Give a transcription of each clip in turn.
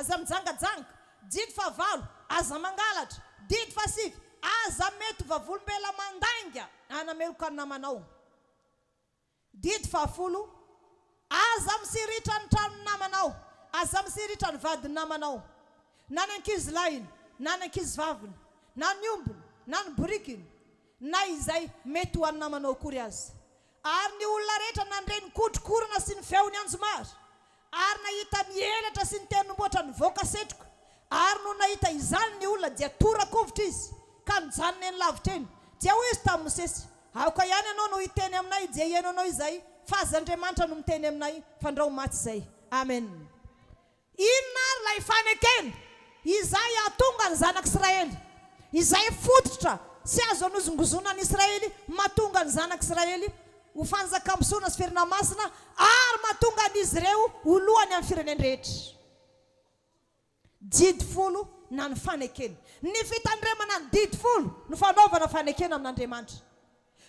aza mijangajanga, didy fahavalo aza mangalatra, didy fasivy aza mety vavolombela mandainga anameloka ny namanao, didy fahafolo aza misiritra ny tranony namanao, aza misiritra ny vadiny namanao, na ny ankizy lahiny na ny ankizy vaviny na ny ombony na ny borikiny na izay mety ho any namanao kory azy. Ary ny olona rehetra nandreny kotrokorona sy ny feony anjomary, ary nahita ny elatra sy ny tendrombohitra ny voaka setroka, ary no nahita izany ny olona dia tora-kovitra izy ka mijanona eny lavitra eny, dia hoy izy tamin'ny Mosesy, aoka ihany ianao no hiteny aminay dia ihainanao izay fa az'Andriamanitra no miteny aminay fandrao maty izay. Amen. Inona ary lay fanekena izay ahatonga ny zanak'Israely, izay fototra sy azo anozongozona ny Israely, mahatonga ny zanak'Israely ho fanjakam-potoana sy firina masina, ary mahatonga an'izy ireo ho lohany amin'ny fireneny rehetra. Didy folo na ny fanekena. Ny fitandremana ny didy folo no fanaovana fanekena amin'Andriamanitra.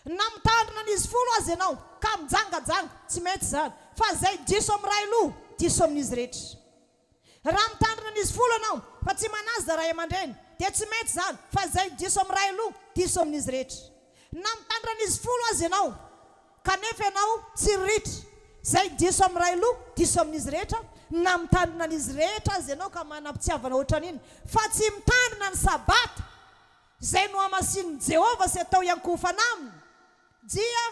Na mitandrina n'izy folo azy ianao ka mijangajanga, tsy mety zany, fa zay diso amin'ny ray loha diso amin'izy rehetra. Raha mitandrina n'izy folo ianao fa tsy manaza ray aman-dreny dia tsy mety zany, fa zay diso amin'ny ray loha diso amin'izy rehetra. Na mitandrina n'izy folo azy ianao kanefa ianao tsy ritra, zay diso amin'ny ray loha diso amin'izy rehetra. Na mitandrina n'izy rehetra azy ianao ka manam-pitiavana ohatran'iny, fa tsy mitandrina ny sabata zay no hamasin'i Jehova sy atao iankofana aminy, dia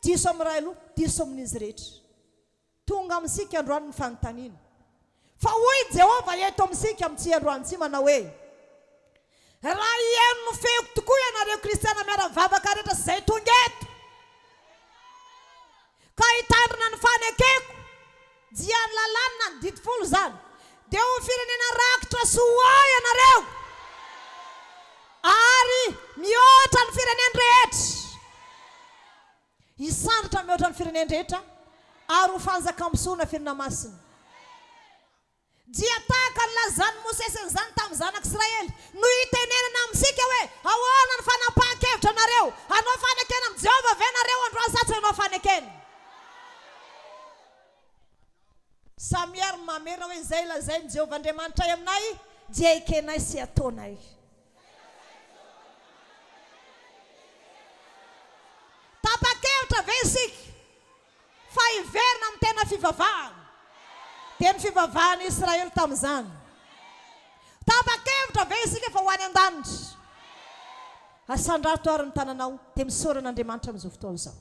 diso amin'ny ray loha diso amin'izy rehetra. Tonga amintsika androany ny fanontaniana, fa hoy Jehova eto amintsika amin'ity androany ity manao hoe, raha iheno no feoko tokoa ianareo kristiana miara-mivavaka rehetra zay tonga eto ka hitandrina ny fanekeko dia ny lalàna ny didy folo zany, dia ho firenena rakitra sy hoay ianareo, ary mihoatra ny fireneny rehetra, hisandratra mihoatra ny fireneny rehetra, ary ho fanjakam-potoana firina masina. Dia tahaka ny lazan'ny Mosesy izany tamin'ny zanak'Israely no hitenenana amintsika hoe ahoana ny fanapahan-kevitra anareo, anao fanekena amin'ny Jehova ve nareo androany sa tsy anao fanekena? Samiary mamera hoe izay lazainy Jehova Andriamanitra aminay dia ekenay sy ataonay. Tapa-kevitra ve isika fa hiverina amin'ny tena fivavahana, dia ny fivavahana Israely tamin'izany. Tapa-kevitra ve isika fa ho any an-danitra. Asandrato ary ny tananao dia misoran'Andriamanitra amin'izao fotoana izao.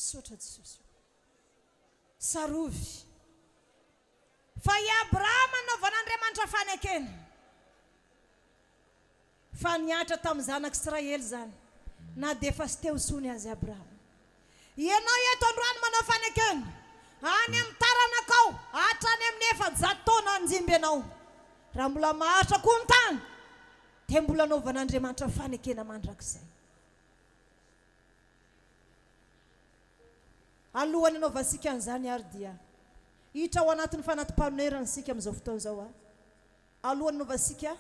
Sotra Jesosy. Sarovy. Fa i Abrahama nanaovan'Andriamanitra fanekena. Fa niatra tamin'ny zanak'Israely zany, na dia efa sy teo sony azy Abrahama. Ianao eto androany manao fanekena, any amin'ny taranakao, hatrany amin'ny 400 taona anjimby ianao. Raha mbola maharitra koa ny tany, dia mbola anaovan'Andriamanitra fanekena mandrakizay. Alohany anaovansika an'izany ary dia hitra ao anatin'ny fanatim-panonerana isika amin'izao fotoana izao. Alohany anaovansika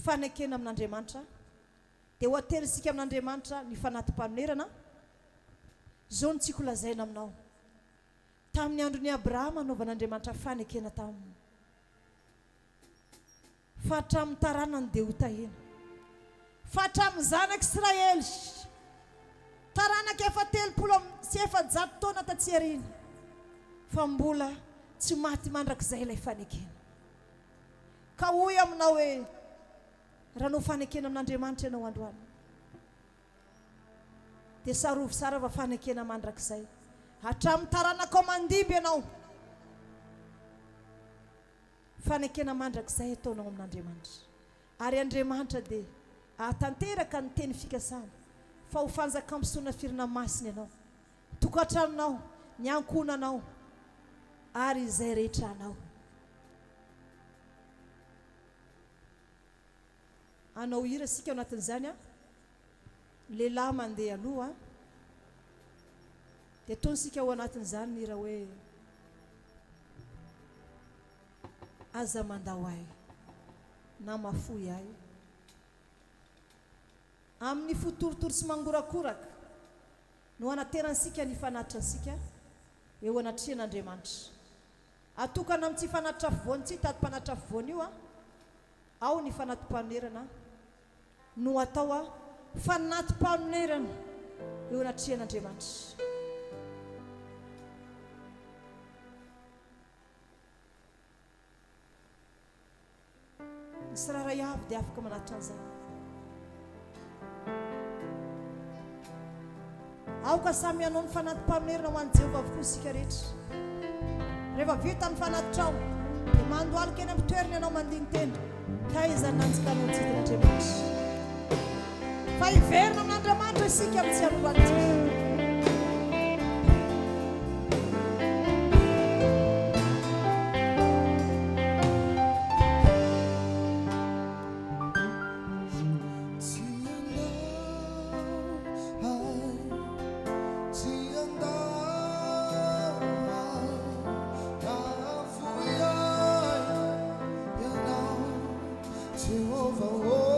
fanekena amin'Andriamanitra, dia ho aterisika amin'Andriamanitra ny fanatim-panonerana. Zao no tiako lazaina aminao. Tamin'ny andron'ny Abrahama anaovan'Andriamanitra fanekena taminy. Fa hatramin'ny taranany dia ho tahena. Fa hatramin'ny zanak'Israely taranaka 700 taona tatsy aoriana, fa mbola tsy maty mandrakizay ilay fanekena. Ka hoy aminao hoe raha no fanekena amin'Andriamanitra ianao androany, dia sarovy sara va fanekena mandrakizay hatramin'ny taranaka mandimby ianao. Fanekena mandrakizay ataonao amin'Andriamanitra, ary Andriamanitra dia atanteraka ny teny fikasana fa ho fanjaka ampisoana firina masina ianao, tokatranonao, ny ankonanao ary izay rehetra anao. Anao hira sika ao anatin'izany a, lehilahy mandeha aloha dia ataonsika ao anatin'izany ny hira hoe aza mandao ahy na mafoy ahy. Amin'ny fotorotoro sy mangorakoraka no anaterantsika ny fanatitra eo anatrehan'Andriamanitra. Atokana amin'ity fanatitra fivoany ity, tato-panatitra fivoany io a, ao ny fanatim-panonerana no atao a fanatim-panonerana eo anatrehan'Andriamanitra. Ny siraray avy dia afaka manatitra an'izany. Aoka samy anao ny fanatim-panonerana ho an'i Jehovah avokoa isika rehetra. Rehefa vita ny fanatitrao dia mandohalika eny amin'ny toerana ianao mandiny teny, taizany nanjikanao tsidin'Andriamanitra. Fa hiverina amin'Andriamanitra isika amin'ny tsy anoratity. Jehovah, oh,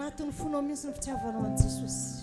anatin'ny fonao mihitsy ny fitiavanao an' Jesosy.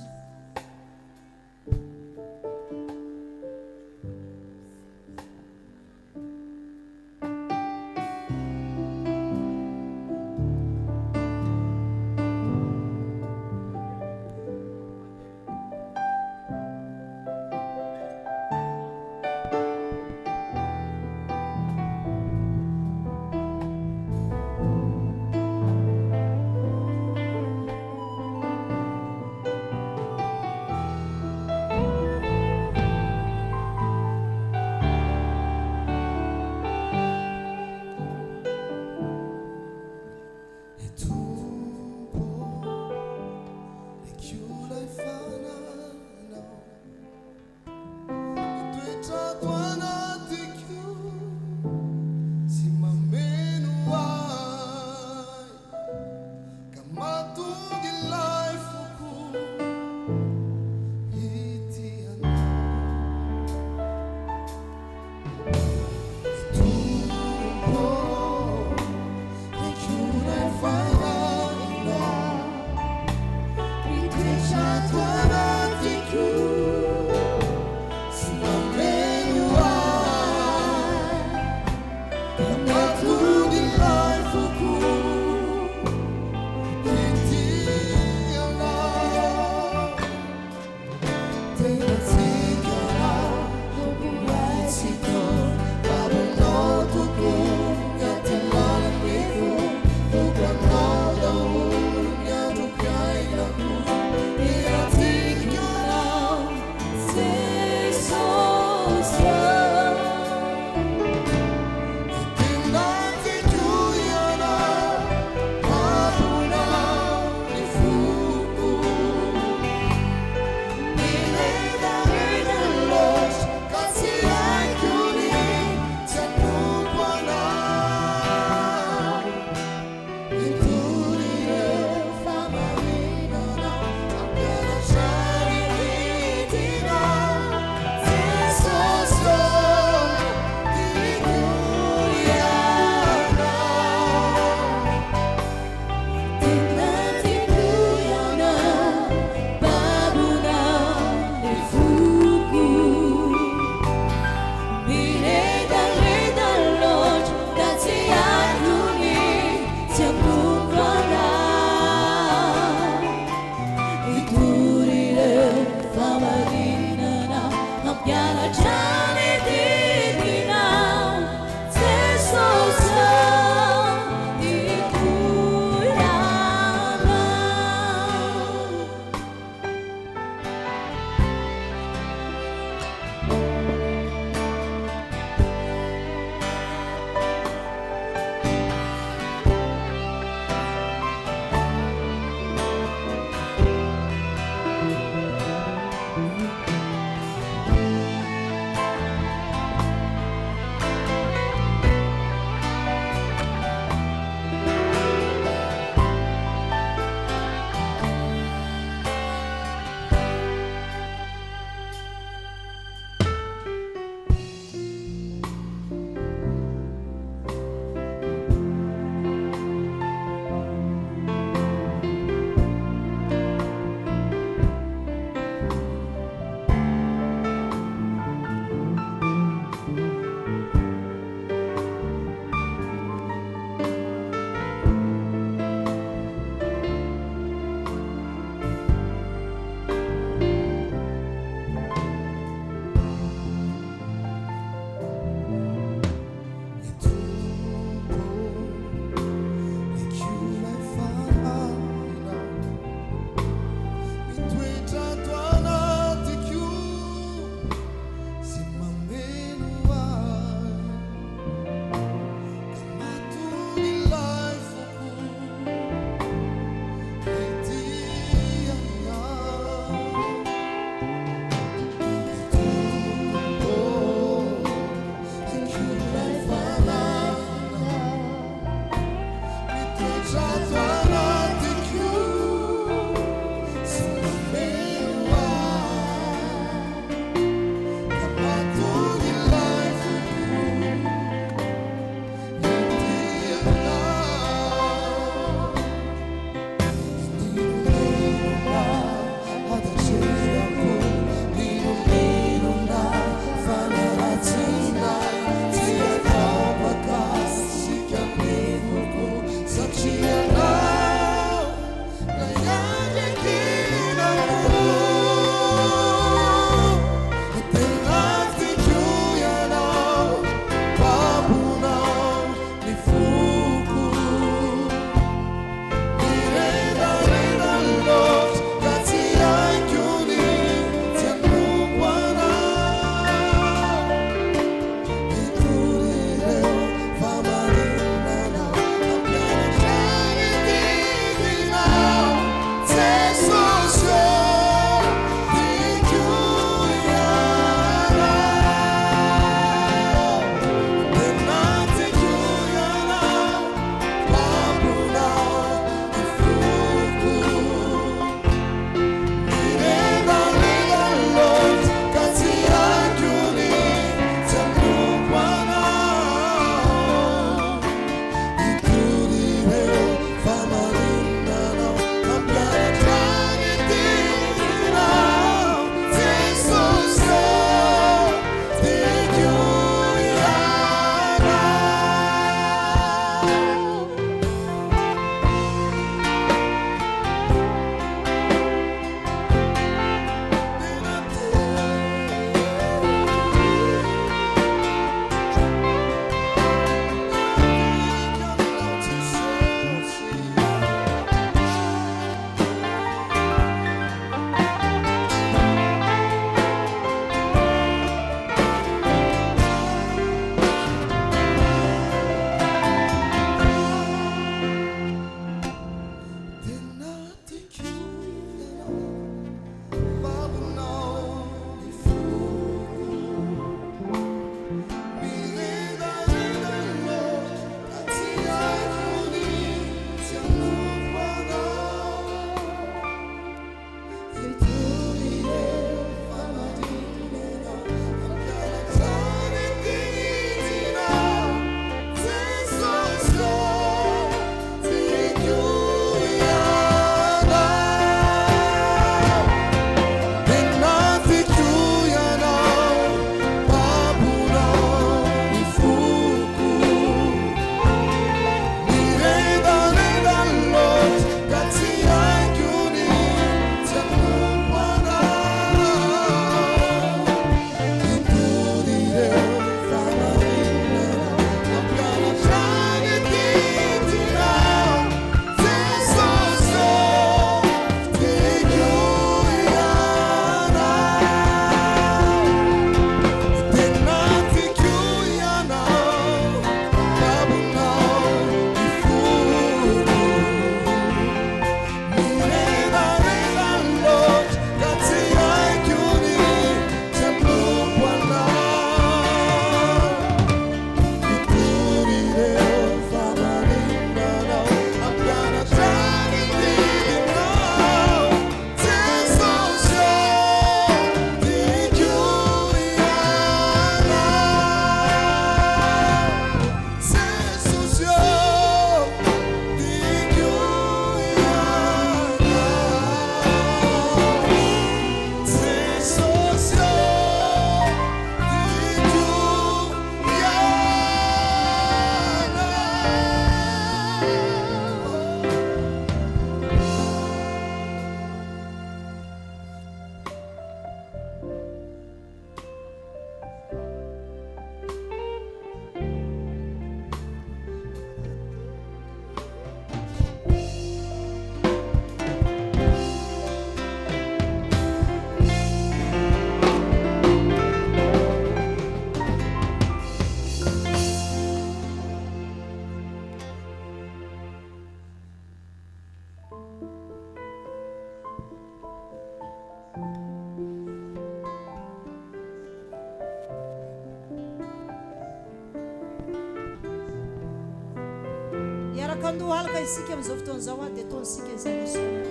Kandohalaka isika amin'izao fotoan'izao a dia ataontsika izany isona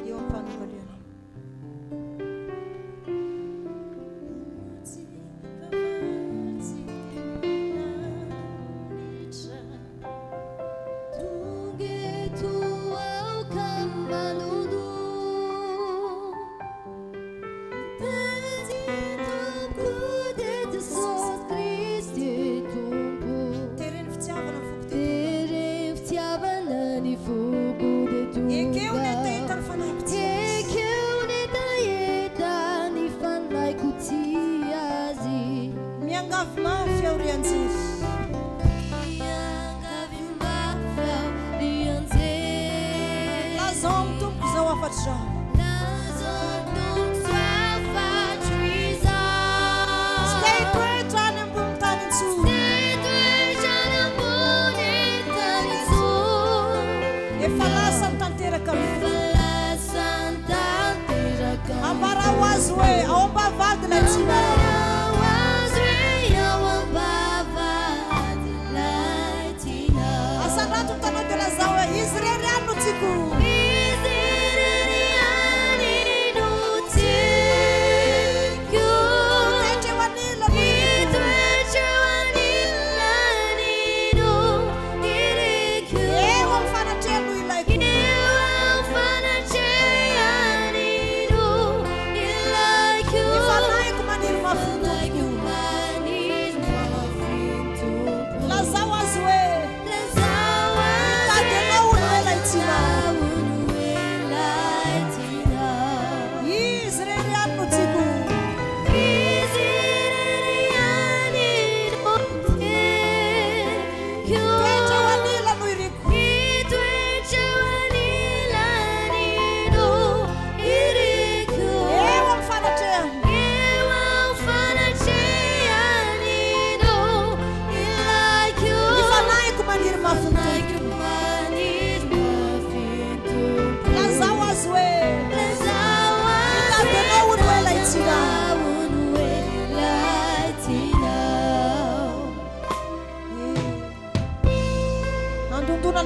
eo am-panokaliana.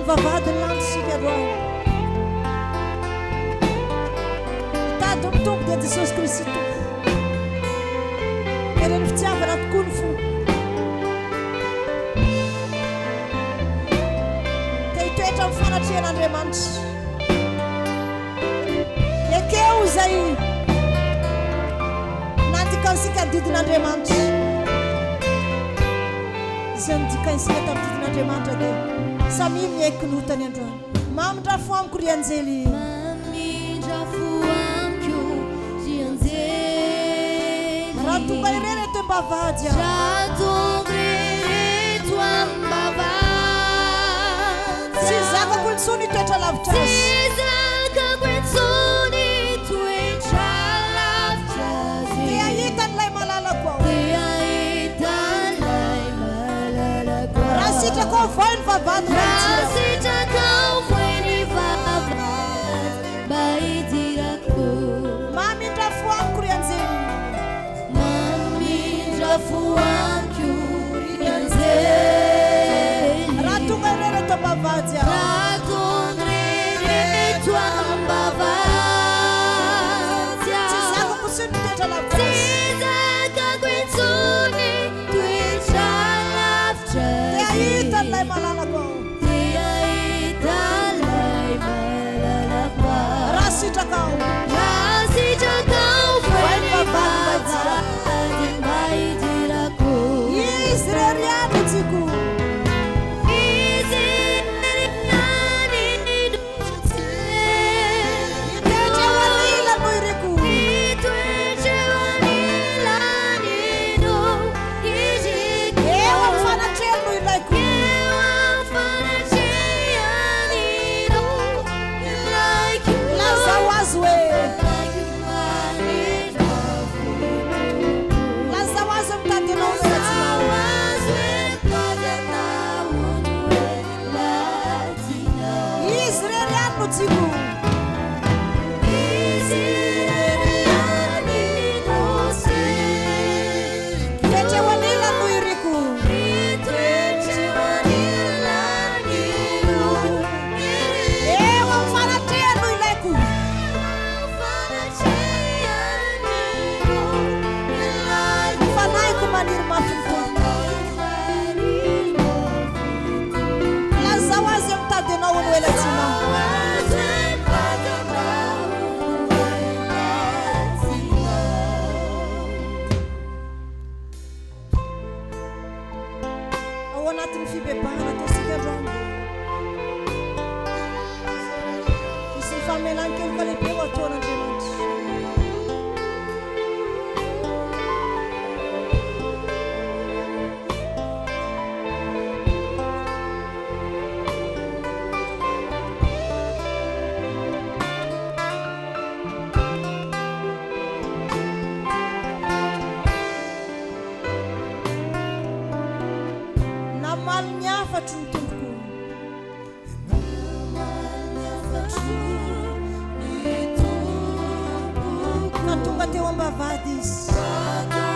Vavahady ny lantsika roa hitady ny tompo dia Jesosy Kristy tompo ireny fitiavana tokoa ny fo dia hitoetra amin'ny fanatrehan'Andriamanitra ekeo izay nandikansika ny didin'Andriamanitra izay nodikansika tamin'ny didin'Andriamanitra dia samy miaikinotany androany mamindrafo amiko ry anjely mamindrafo amiko ry anjely raha tonga irereto ambavady raha tonga irereto ambavady tsy zakako intsony toetra lavitra azy tsy zakako intsony toetra lavitra azy dia hitan'ilay malalako ao dia hitan'ilay malalako ao raha sitrako voay ny vavady sitrako voay ny vavady mba hidirako mamindrafo amiko ry anjely mamindrafo amiko ry anjely raha tonga irereto ambavady raha tonga irereto ambavady tsy zakako intsony toetra lavitra tsy zakako intsony toetra lavitra dia hitan'ilay malalako dia hitan'ilay malalako raha sitrakao voay ny vavady mba hidirako izy reriany tsiko izy reriany hitoetra eo anilano ireko hitoetra eo anilanino iziko eo amin'ny fanatrelino ilaiko eo amin'ny fanatrehaniano ilaiko lazao azy hoe lazao azy mitady anao izy reriany no tsiko izy reriany no toetra eo anilano ireko hitoetra eo anilanino fahana tosika androany isy ny famelan-kelo ka lehibe ho ataon'Andriamanitra. Namaly ny afatry ny tompoko ka tonga teo ambavady izy